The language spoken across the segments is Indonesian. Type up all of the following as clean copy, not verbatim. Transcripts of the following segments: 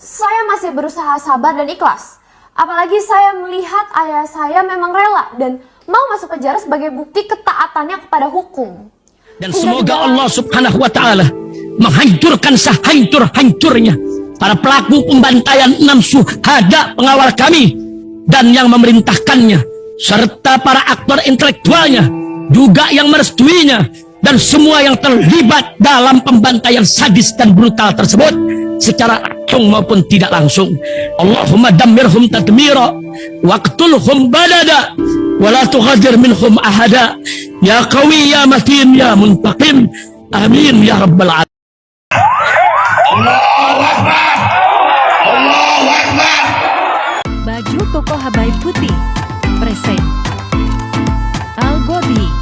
Saya masih berusaha sabar dan ikhlas. Apalagi saya melihat ayah saya memang rela dan mau masuk penjara sebagai bukti ketaatannya kepada hukum. Dan semoga Allah Subhanahu wa Ta'ala menghancurkan sehancur-hancurnya para pelaku pembantaian 6 syuhada pengawal kami dan yang memerintahkannya, serta para aktor intelektualnya juga yang merestuinya, dan semua yang terlibat dalam pembantaian sadis dan brutal tersebut secara langsung maupun tidak langsung. Allahumma dammirhum tadmira waqtulhum balada wala tughadir minhum ahada ya qawi ya matin ya muntaqim amin ya rabbal alamin. Allahu Akbar, Allahu Akbar. Baju koko Habaib putih present Al-Godi.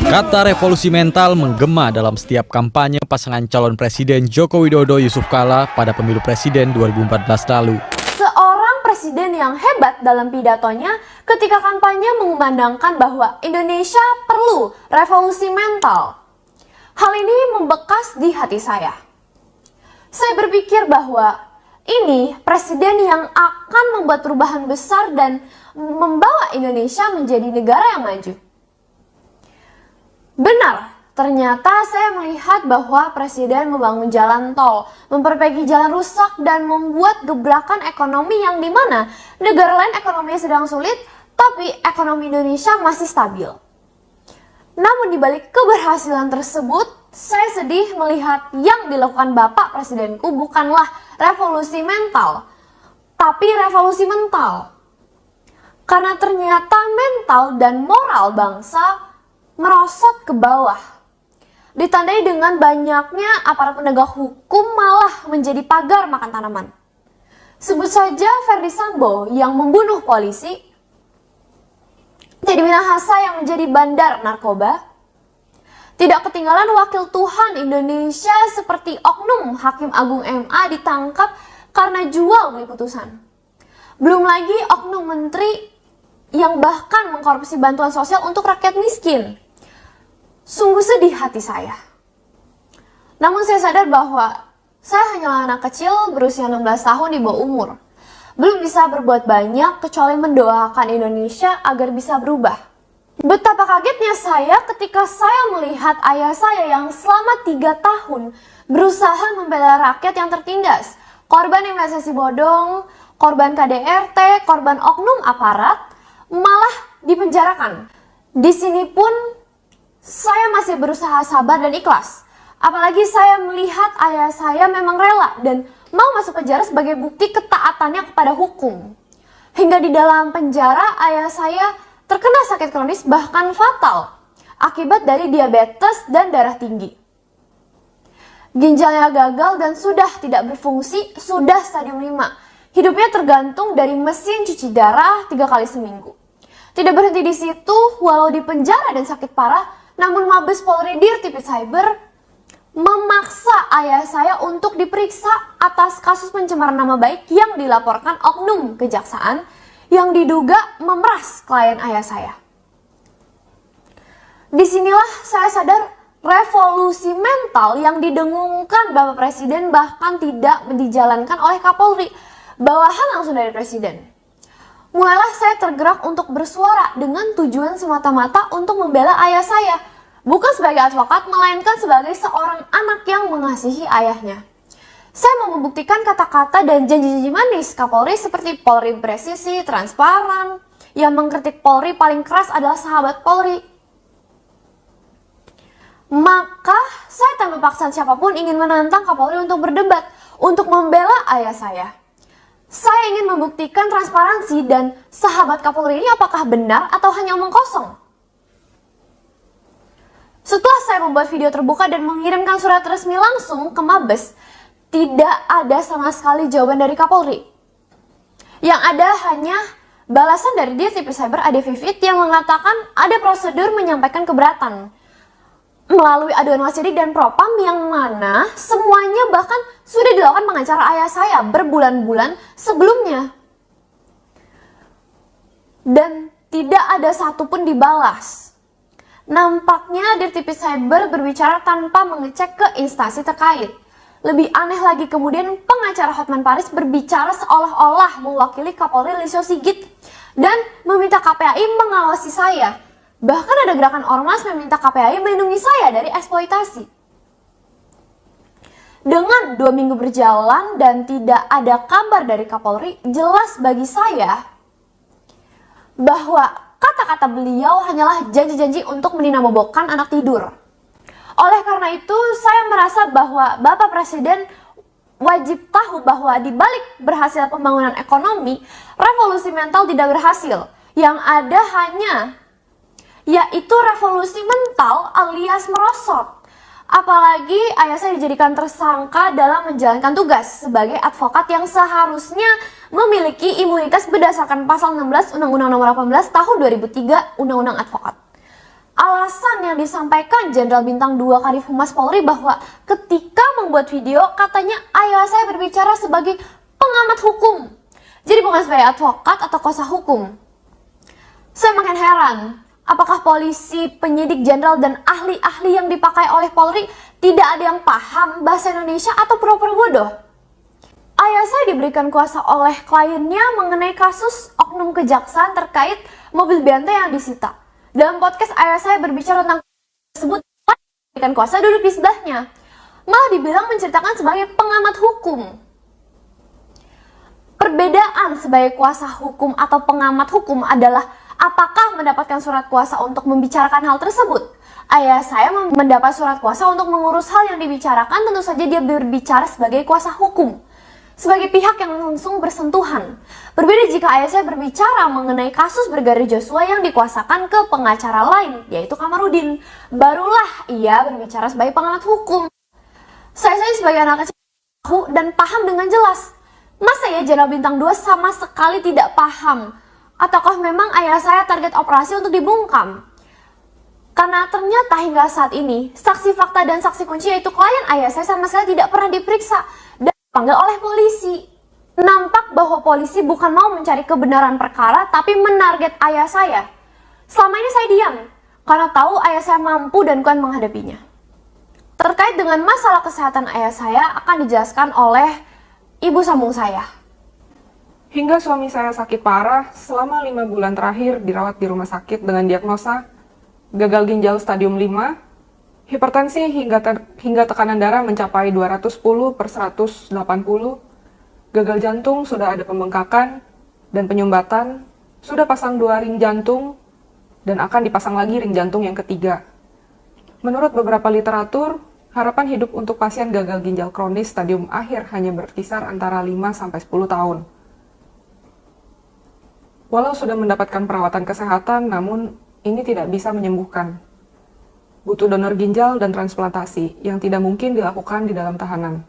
Kata revolusi mental menggema dalam setiap kampanye pasangan calon presiden Joko Widodo Yusuf Kala pada pemilu presiden 2014 lalu. Seorang presiden yang hebat dalam pidatonya ketika kampanye mengumandangkan bahwa Indonesia perlu revolusi mental. Hal ini membekas di hati saya. Saya berpikir bahwa ini presiden yang akan membuat perubahan besar dan membawa Indonesia menjadi negara yang maju. Benar, ternyata saya melihat bahwa presiden membangun jalan tol, memperbaiki jalan rusak, dan membuat gebrakan ekonomi yang dimana negara lain ekonominya sedang sulit, tapi ekonomi Indonesia masih stabil. Namun di balik keberhasilan tersebut, saya sedih melihat yang dilakukan Bapak Presidenku bukanlah revolusi mental, tapi revolusi mental. Karena ternyata mental dan moral bangsa merosot ke bawah. Ditandai dengan banyaknya aparat penegak hukum malah menjadi pagar makan tanaman. Sebut saja Ferdy Sambo yang membunuh polisi, Teddy Minahasa yang menjadi bandar narkoba. Tidak ketinggalan wakil Tuhan Indonesia seperti Oknum Hakim Agung MA ditangkap karena jual beli putusan. Belum lagi oknum menteri yang bahkan mengkorupsi bantuan sosial untuk rakyat miskin. Sungguh sedih hati saya. Namun saya sadar bahwa saya hanyalah anak kecil berusia 16 tahun di bawah umur. Belum bisa berbuat banyak kecuali mendoakan Indonesia agar bisa berubah. Betapa kagetnya saya ketika saya melihat ayah saya yang selama 3 tahun berusaha membela rakyat yang tertindas. Korban investasi bodong, korban KDRT, korban oknum aparat, malah dipenjarakan. Di sini pun saya masih berusaha sabar dan ikhlas. Apalagi saya melihat ayah saya memang rela dan mau masuk penjara sebagai bukti ketaatannya kepada hukum. Hingga di dalam penjara ayah saya terkena sakit kronis bahkan fatal akibat dari diabetes dan darah tinggi. Ginjalnya gagal dan sudah tidak berfungsi, sudah stadium 5. Hidupnya tergantung dari mesin cuci darah 3 kali seminggu. Tidak berhenti di situ, walau di penjara dan sakit parah, namun Mabes Polri Dirtipid Cyber memaksa ayah saya untuk diperiksa atas kasus pencemaran nama baik yang dilaporkan oknum kejaksaan yang diduga memeras klien ayah saya. Disinilah saya sadar revolusi mental yang didengungkan Bapak Presiden bahkan tidak dijalankan oleh Kapolri, bawahan langsung dari Presiden. Mulailah saya tergerak untuk bersuara dengan tujuan semata-mata untuk membela ayah saya. Bukan sebagai advokat, melainkan sebagai seorang anak yang mengasihi ayahnya. Saya mau membuktikan kata-kata dan janji-janji manis Kapolri seperti Polri presisi, transparan. Yang mengkritik Polri paling keras adalah sahabat Polri. Maka saya tanpa paksaan siapapun ingin menantang Kapolri untuk berdebat, untuk membela ayah saya. Saya ingin membuktikan transparansi dan sahabat Kapolri ini apakah benar atau hanya omong kosong. Setelah saya membuat video terbuka dan mengirimkan surat resmi langsung ke Mabes, tidak ada sama sekali jawaban dari Kapolri. Yang ada hanya balasan dari Dirtipis Cyber Ade Vivit yang mengatakan ada prosedur menyampaikan keberatan melalui aduan wasidik dan propam yang mana semuanya bahkan sudah dilakukan pengacara ayah saya berbulan-bulan sebelumnya. Dan tidak ada satupun dibalas. Nampaknya Dirtipis Cyber berbicara tanpa mengecek ke instansi terkait. Lebih aneh lagi kemudian pengacara Hotman Paris berbicara seolah-olah mewakili Kapolri Listio Sigit dan meminta KPAI mengawasi saya. Bahkan ada gerakan ormas meminta KPAI melindungi saya dari eksploitasi. Dengan 2 minggu berjalan dan tidak ada kabar dari Kapolri, jelas bagi saya bahwa kata-kata beliau hanyalah janji-janji untuk meninabobokan anak tidur. Oleh karena itu, saya merasa bahwa Bapak Presiden wajib tahu bahwa di balik berhasil pembangunan ekonomi, revolusi mental tidak berhasil. Yang ada hanya yaitu revolusi mental alias merosot. Apalagi ayah saya dijadikan tersangka dalam menjalankan tugas sebagai advokat yang seharusnya memiliki imunitas berdasarkan pasal 16 Undang-Undang Nomor 18 Tahun 2003 Undang-Undang Advokat. Alasan yang disampaikan Jenderal Bintang 2 Kadif Humas Polri bahwa ketika membuat video katanya ayah saya berbicara sebagai pengamat hukum. Jadi bukan sebagai advokat atau kuasa hukum. Saya makin heran. Apakah polisi, penyidik jenderal, dan ahli-ahli yang dipakai oleh Polri tidak ada yang paham bahasa Indonesia atau pura-pura bodoh? Ayah saya diberikan kuasa oleh kliennya mengenai kasus oknum kejaksaan terkait mobil BNT yang disita. Dalam podcast ayah saya berbicara tentang tersebut, diberikan kuasa duduk di sebelahnya. Malah dibilang menceritakan sebagai pengamat hukum. Perbedaan sebagai kuasa hukum atau pengamat hukum adalah apakah mendapatkan surat kuasa untuk membicarakan hal tersebut? Ayah saya mendapat surat kuasa untuk mengurus hal yang dibicarakan, tentu saja dia berbicara sebagai kuasa hukum. Sebagai pihak yang langsung bersentuhan. Berbeda jika ayah saya berbicara mengenai kasus Brigadir Joshua yang dikuasakan ke pengacara lain, yaitu Kamarudin. Barulah ia berbicara sebagai pengamat hukum. Saya sebagai anak kecil tahu dan paham dengan jelas. Masa ya Jenderal Bintang 2 sama sekali tidak paham? Ataukah memang ayah saya target operasi untuk dibungkam? Karena ternyata hingga saat ini, saksi fakta dan saksi kunci yaitu klien ayah saya sama sekali tidak pernah diperiksa dan dipanggil oleh polisi. Nampak bahwa polisi bukan mau mencari kebenaran perkara, tapi menarget ayah saya. Selama ini saya diam, karena tahu ayah saya mampu dan kuat menghadapinya. Terkait dengan masalah kesehatan ayah saya akan dijelaskan oleh ibu sambung saya. Hingga suami saya sakit parah, selama 5 bulan terakhir dirawat di rumah sakit dengan diagnosa gagal ginjal stadium 5, hipertensi hingga tekanan darah mencapai 210/180, gagal jantung sudah ada pembengkakan dan penyumbatan, sudah pasang 2 ring jantung dan akan dipasang lagi ring jantung yang ketiga. Menurut beberapa literatur, harapan hidup untuk pasien gagal ginjal kronis stadium akhir hanya berkisar antara 5-10 tahun. Walau sudah mendapatkan perawatan kesehatan, namun ini tidak bisa menyembuhkan. Butuh donor ginjal dan transplantasi yang tidak mungkin dilakukan di dalam tahanan.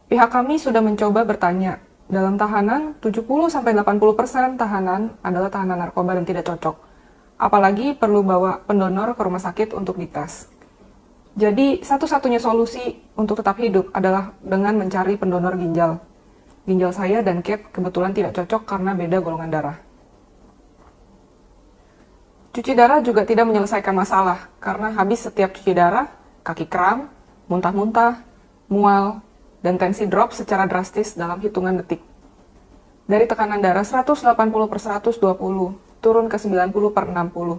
Pihak kami sudah mencoba bertanya, dalam tahanan 70-80% tahanan adalah tahanan narkoba dan tidak cocok. Apalagi perlu bawa pendonor ke rumah sakit untuk dites. Jadi satu-satunya solusi untuk tetap hidup adalah dengan mencari pendonor ginjal. Ginjal saya dan Kate kebetulan tidak cocok karena beda golongan darah. Cuci darah juga tidak menyelesaikan masalah, karena habis setiap cuci darah, kaki kram, muntah-muntah, mual, dan tensi drop secara drastis dalam hitungan detik. Dari tekanan darah 180/120, turun ke 90/60,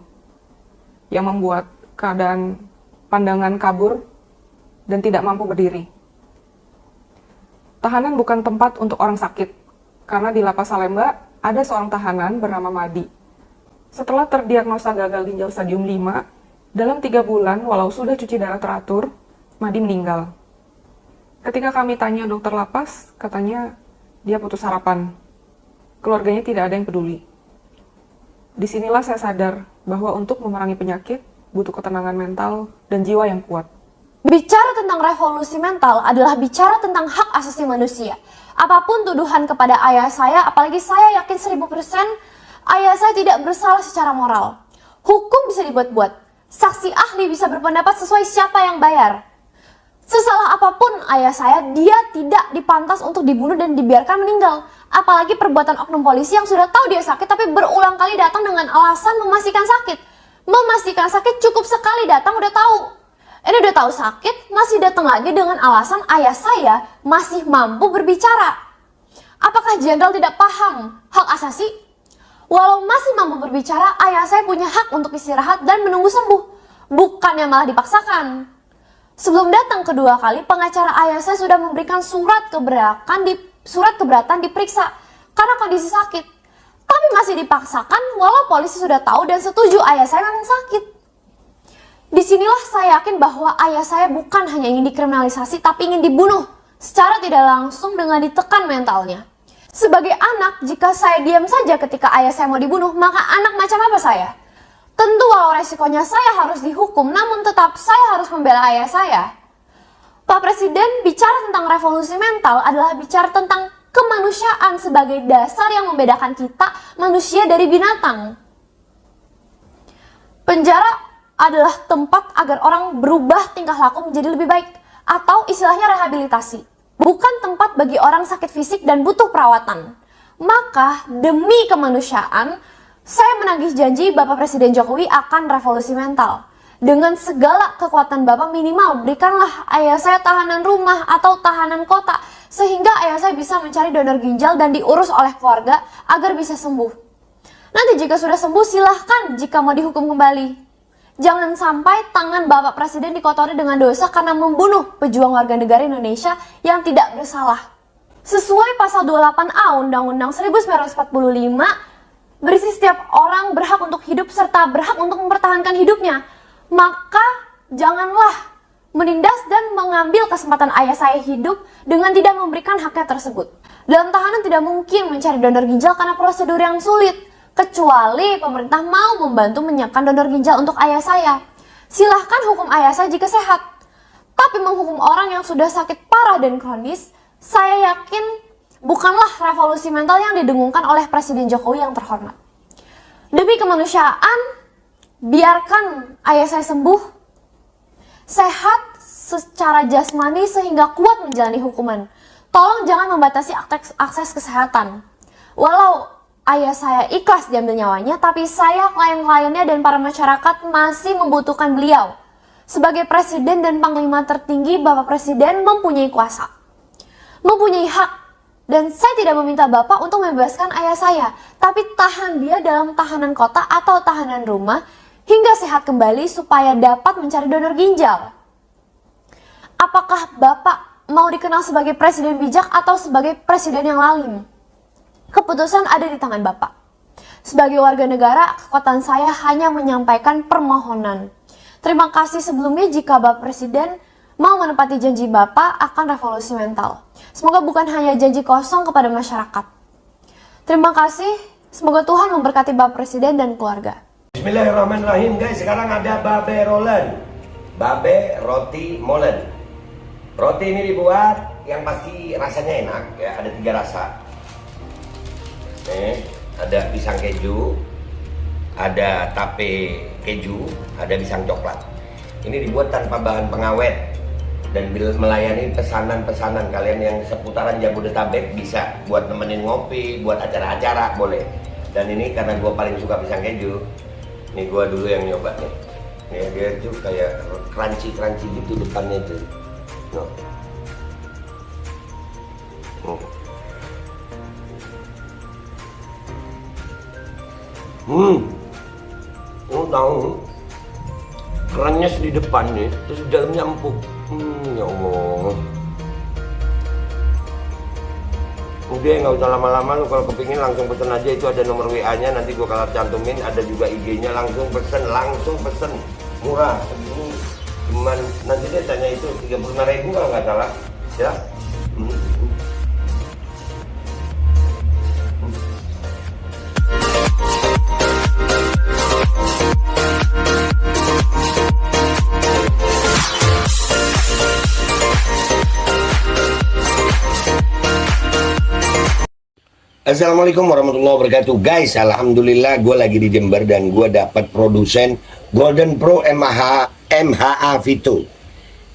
yang membuat keadaan pandangan kabur dan tidak mampu berdiri. Tahanan bukan tempat untuk orang sakit, karena di Lapas Salemba ada seorang tahanan bernama Madi. Setelah terdiagnosa gagal ginjal stadium 5, dalam 3 bulan walau sudah cuci darah teratur, Madi meninggal. Ketika kami tanya dokter lapas, katanya dia putus harapan. Keluarganya tidak ada yang peduli. Disinilah saya sadar bahwa untuk memerangi penyakit, butuh ketenangan mental dan jiwa yang kuat. Bicara tentang revolusi mental adalah bicara tentang hak asasi manusia. Apapun tuduhan kepada ayah saya, apalagi saya yakin 1000% ayah saya tidak bersalah secara moral. Hukum bisa dibuat-buat. Saksi ahli bisa berpendapat sesuai siapa yang bayar. Sesalah apapun ayah saya, dia tidak dipantas untuk dibunuh dan dibiarkan meninggal. Apalagi perbuatan oknum polisi yang sudah tahu dia sakit tapi berulang kali datang dengan alasan memastikan sakit. Memastikan sakit cukup sekali datang udah tahu. Ini udah tahu sakit, masih datang lagi dengan alasan ayah saya masih mampu berbicara. Apakah jenderal tidak paham hak asasi? Walau masih mampu berbicara, ayah saya punya hak untuk istirahat dan menunggu sembuh. Bukannya malah dipaksakan. Sebelum datang kedua kali, pengacara ayah saya sudah memberikan surat keberatan diperiksa karena kondisi sakit. Tapi masih dipaksakan walau polisi sudah tahu dan setuju ayah saya memang sakit. Disinilah saya yakin bahwa ayah saya bukan hanya ingin dikriminalisasi tapi ingin dibunuh secara tidak langsung dengan ditekan mentalnya. Sebagai anak, jika saya diam saja ketika ayah saya mau dibunuh, maka anak macam apa saya? Tentu walau resikonya saya harus dihukum, namun tetap saya harus membela ayah saya. Pak Presiden bicara tentang revolusi mental adalah bicara tentang kemanusiaan sebagai dasar yang membedakan kita manusia dari binatang. Penjara adalah tempat agar orang berubah tingkah laku menjadi lebih baik, atau istilahnya rehabilitasi. Bukan tempat bagi orang sakit fisik dan butuh perawatan. Maka demi kemanusiaan, saya menagih janji Bapak Presiden Jokowi akan revolusi mental. Dengan segala kekuatan Bapak, minimal berikanlah ayah saya tahanan rumah atau tahanan kota, sehingga ayah saya bisa mencari donor ginjal dan diurus oleh keluarga agar bisa sembuh. Nanti jika sudah sembuh, silahkan jika mau dihukum kembali. Jangan sampai tangan Bapak Presiden dikotori dengan dosa karena membunuh pejuang warga negara Indonesia yang tidak bersalah. Sesuai pasal 28A Undang-Undang 1945, berisi setiap orang berhak untuk hidup serta berhak untuk mempertahankan hidupnya. Maka janganlah menindas dan mengambil kesempatan ayah saya hidup dengan tidak memberikan haknya tersebut. Dalam tahanan tidak mungkin mencari donor ginjal karena prosedur yang sulit. Kecuali pemerintah mau membantu menyiapkan donor ginjal untuk ayah saya. Silahkan hukum ayah saya jika sehat. Tapi menghukum orang yang sudah sakit parah dan kronis, saya yakin bukanlah revolusi mental yang didengungkan oleh Presiden Jokowi yang terhormat. Demi kemanusiaan, biarkan ayah saya sembuh, sehat secara jasmani sehingga kuat menjalani hukuman. Tolong jangan membatasi akses kesehatan. Walau ayah saya ikhlas diambil nyawanya, tapi saya, klien-kliennya, dan para masyarakat masih membutuhkan beliau. Sebagai Presiden dan Panglima tertinggi, Bapak Presiden mempunyai kuasa, mempunyai hak, dan saya tidak meminta Bapak untuk membebaskan ayah saya, tapi tahan dia dalam tahanan kota atau tahanan rumah hingga sehat kembali supaya dapat mencari donor ginjal. Apakah Bapak mau dikenal sebagai Presiden bijak atau sebagai Presiden yang lalim? Keputusan ada di tangan Bapak. Sebagai warga negara, kekuatan saya hanya menyampaikan permohonan. Terima kasih sebelumnya jika Bapak Presiden mau menepati janji Bapak akan revolusi mental. Semoga bukan hanya janji kosong kepada masyarakat. Terima kasih, semoga Tuhan memberkati Bapak Presiden dan keluarga. Bismillahirrahmanirrahim guys, sekarang ada babe rolen, babe roti molen. Roti ini dibuat yang pasti rasanya enak ya, ada 3 rasa. Nih, ada pisang keju, ada tape keju, ada pisang coklat. Ini dibuat tanpa bahan pengawet dan melayani pesanan-pesanan kalian yang seputaran Jabodetabek, bisa buat nemenin ngopi, buat acara-acara boleh. Dan ini karena gue paling suka pisang keju, nih gue dulu yang nyoba nih. Nih dia tuh kayak crunchy gitu depannya tuh. No. Lu tahu kerennya di depan nih, terus di dalamnya empuk. Ya Allah. Udah nggak usah lama-lama, lu kalau kepingin langsung pesen aja, itu ada nomor WA-nya, nanti gua kalau cantumin, ada juga IG-nya, langsung pesen, murah. Segini cuman nanti dia tanya itu 35.000 kalau nggak salah, ya. Assalamualaikum warahmatullahi wabarakatuh. Guys, alhamdulillah gue lagi di Jember dan gue dapat produsen Golden Pro MHA Vito.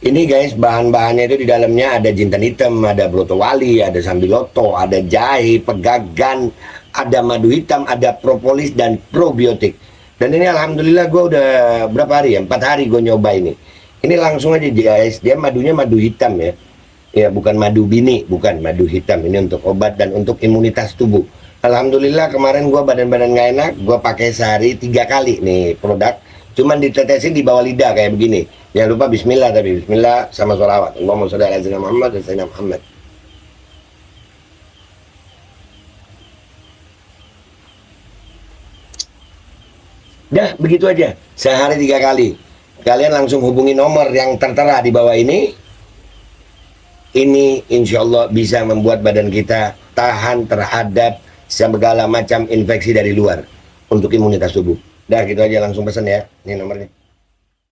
Ini guys, bahan-bahannya itu di dalamnya ada jintan hitam, ada broto wali, ada sambiloto, ada jahe, pegagan, ada madu hitam, ada propolis dan probiotik. Dan ini alhamdulillah gue udah berapa hari ya? 4 hari gue nyoba ini. Ini langsung aja guys, dia madunya madu hitam ya. Ya bukan madu bini, bukan madu hitam. Ini untuk obat dan untuk imunitas tubuh. Alhamdulillah kemarin gue badan-badan gak enak, gue pakai sehari 3 kali nih produk. Cuman ditetesin di bawah lidah kayak begini. Jangan lupa bismillah, tapi bismillah sama sholawat. Allahumma sholli ala sayyidina Muhammad dan sayyidina Muhammad. Dah begitu aja, sehari 3 kali. Kalian langsung hubungi nomor yang tertera di bawah ini. Ini insya Allah bisa membuat badan kita tahan terhadap segala macam infeksi dari luar untuk imunitas tubuh. Dah gitu aja, langsung pesan ya. Ini nomornya.